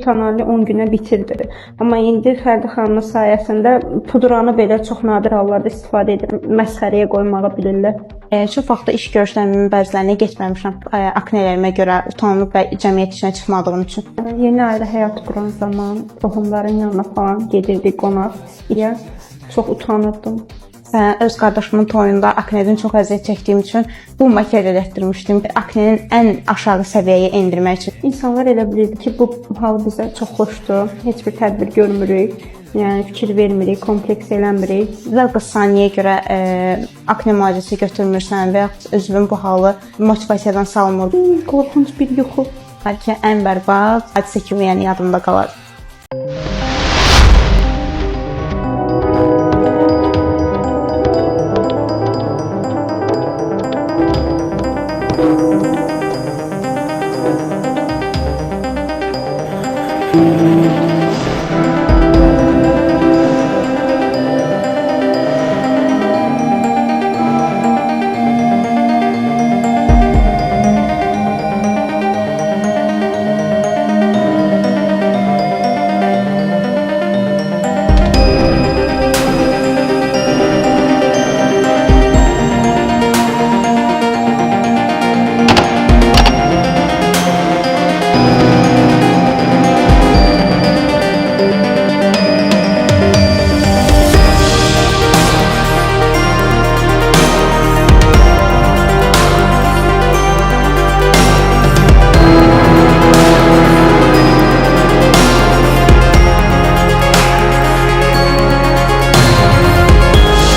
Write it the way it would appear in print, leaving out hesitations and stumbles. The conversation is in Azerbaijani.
tonalini 10 günə bitirdi. Amma indi Fərdi xanımın sayəsində pudranı belə çox nadir hallarda istifadə edirəm. Məsxərəyə qoymağı bilirlər. Çox vaxtda iş görüşlərimin bəzilərinə getməmişəm. Aknelerimə görə utanıb və cəmiyyət işinə çıxmadığım üçün. Yeni ailə həyatı quran zaman qohumların yanına falan gedirdik qonaq. Çox utanırdım. Öz qardaşımın toyunda aknedən çox əziyyət çəkdiyim üçün bu makyaj etdirmişdim. Aknenin ən aşağı səviyyəyə endirmək üçün. İnsanlar elə bilirdi ki, bu hal bizə çox xoşdur. Heç bir tədbir görmürük. Yəni fikir vermirik, kompleks eləmirik. Və qısa saniyəyə görə akne müalicəsi götürmürsən və yaxud özünün bu halı motivasiyadan salmır. Qorxunc bir yuxu. Bəlkə ən bərbad hadisə kimi yəni yadımda qalar. Müzik